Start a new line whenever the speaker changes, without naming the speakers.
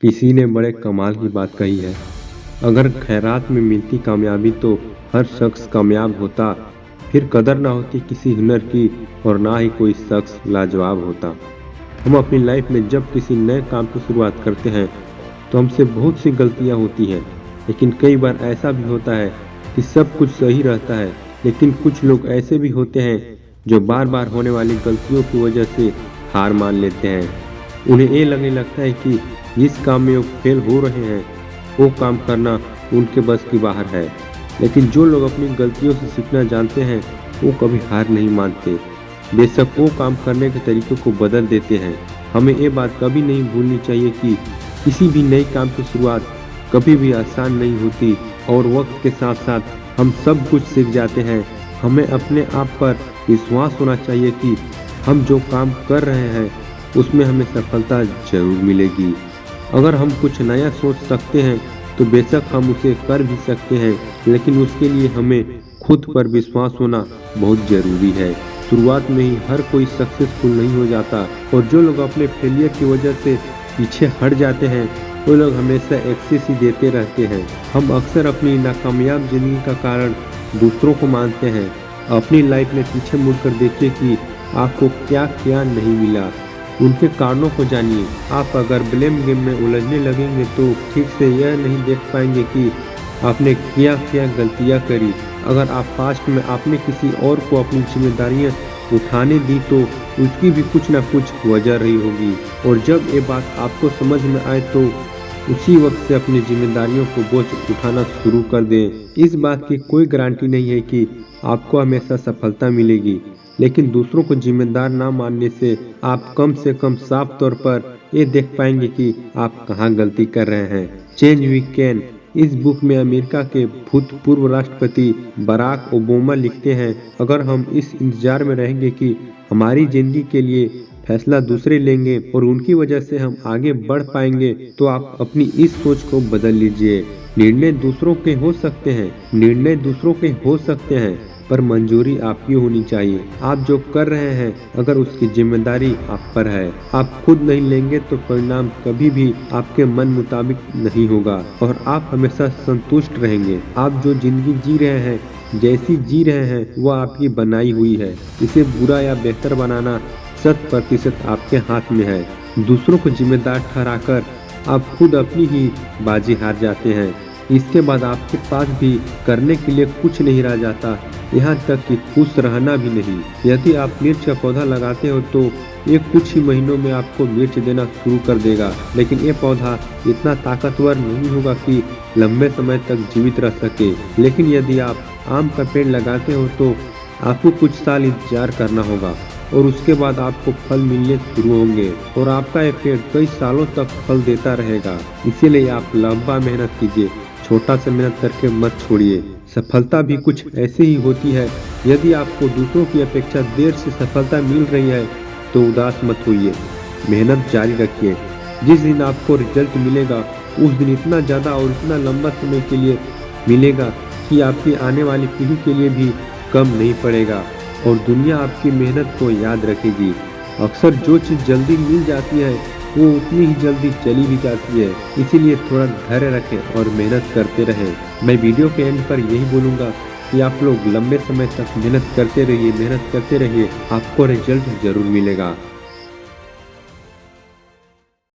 किसी ने बड़े कमाल की बात कही है, अगर खैरात में मिलती कामयाबी तो हर शख्स कामयाब होता, फिर कदर ना होती किसी हुनर की और ना ही कोई शख्स लाजवाब होता। हम अपनी लाइफ में जब किसी नए काम की शुरुआत करते हैं तो हमसे बहुत सी गलतियां होती हैं, लेकिन कई बार ऐसा भी होता है कि सब कुछ सही रहता है। लेकिन कुछ लोग ऐसे भी होते हैं जो बार बार होने वाली गलतियों की वजह से हार मान लेते हैं। उन्हें ये लगने लगता है कि जिस काम में वो फेल हो रहे हैं वो काम करना उनके बस की बाहर है। लेकिन जो लोग अपनी गलतियों से सीखना जानते हैं वो कभी हार नहीं मानते, बेशक वो काम करने के तरीकों को बदल देते हैं। हमें ये बात कभी नहीं भूलनी चाहिए कि किसी भी नए काम की शुरुआत कभी भी आसान नहीं होती और वक्त के साथ साथ हम सब कुछ सीख जाते हैं। हमें अपने आप पर विश्वास होना चाहिए कि हम जो काम कर रहे हैं उसमें हमें सफलता जरूर मिलेगी। अगर हम कुछ नया सोच सकते हैं तो बेशक हम उसे कर भी सकते हैं, लेकिन उसके लिए हमें खुद पर विश्वास होना बहुत जरूरी है। शुरुआत में ही हर कोई सक्सेसफुल नहीं हो जाता और जो लोग अपने फेलियर की वजह से पीछे हट जाते हैं वो लोग हमेशा एक्सेस ही देते रहते हैं। हम अक्सर अपनी नाकामयाब जिंदगी का कारण दूसरों को मानते हैं। अपनी लाइफ में पीछे मुड़कर देखिए कि आपको क्या क्या नहीं मिला, उनके कारणों को जानिए। आप अगर ब्लेम गेम में उलझने लगेंगे तो ठीक से यह नहीं देख पाएंगे कि आपने क्या क्या गलतियां करी। अगर आप पास्ट में आपने किसी और को अपनी जिम्मेदारियां उठाने दी तो उसकी भी कुछ ना कुछ वजह रही होगी, और जब ये बात आपको समझ में आए तो उसी वक्त से अपनी जिम्मेदारियों को बोझ उठाना शुरू कर दें। इस बात की कोई गारंटी नहीं है कि आपको हमेशा सफलता मिलेगी, लेकिन दूसरों को जिम्मेदार ना मानने से कम साफ तौर पर ये देख पाएंगे कि आप कहाँ गलती कर रहे हैं। चेंज वी कैन इस बुक में अमेरिका के भूतपूर्व राष्ट्रपति बराक ओबामा लिखते हैं, अगर हम इस इंतजार में रहेंगे कि हमारी जिंदगी के लिए फैसला दूसरे लेंगे और उनकी वजह से हम आगे बढ़ पाएंगे, तो आप अपनी इस सोच को बदल लीजिए। निर्णय दूसरों के हो सकते हैं पर मंजूरी आपकी होनी चाहिए। आप जो कर रहे हैं अगर उसकी जिम्मेदारी आप पर है, आप खुद नहीं लेंगे तो परिणाम कभी भी आपके मन मुताबिक नहीं होगा और आप हमेशा संतुष्ट रहेंगे। आप जो जिंदगी जी रहे हैं, जैसी जी रहे हैं वो आपकी बनाई हुई है। इसे बुरा या बेहतर बनाना 100% आपके हाथ में है। दूसरों को जिम्मेदार ठहराकर आप खुद अपनी ही बाजी हार जाते हैं। इसके बाद आपके पास भी करने के लिए कुछ नहीं रह जाता, यहाँ तक कि खुश रहना भी नहीं। यदि आप मिर्च का पौधा लगाते हो तो ये कुछ ही महीनों में आपको मिर्च देना शुरू कर देगा, लेकिन ये पौधा इतना ताकतवर नहीं होगा कि लंबे समय तक जीवित रह सके। लेकिन यदि आप आम का पेड़ लगाते हो तो आपको कुछ साल इंतजार करना होगा और उसके बाद आपको फल मिलने शुरू होंगे और आपका ये पेड़ कई सालों तक फल देता रहेगा। इसीलिए आप लंबा मेहनत कीजिए, छोटा सा मेहनत करके मत छोड़िए। सफलता भी कुछ ऐसे ही होती है। यदि आपको दूसरों की अपेक्षा देर से सफलता मिल रही है तो उदास मत होइए, मेहनत जारी रखिए। जिस दिन आपको रिजल्ट मिलेगा उस दिन इतना ज़्यादा और इतना लंबा समय के लिए मिलेगा कि आपकी आने वाली पीढ़ी के लिए भी कम नहीं पड़ेगा और दुनिया आपकी मेहनत को याद रखेगी। अक्सर जो चीज़ जल्दी मिल जाती है वो उतनी ही जल्दी चली भी जाती है, इसीलिए थोड़ा धैर्य रखें और मेहनत करते रहें। मैं वीडियो के एंड पर यही बोलूँगा कि आप लोग लंबे समय तक मेहनत करते रहिए, आपको रिजल्ट जरूर मिलेगा।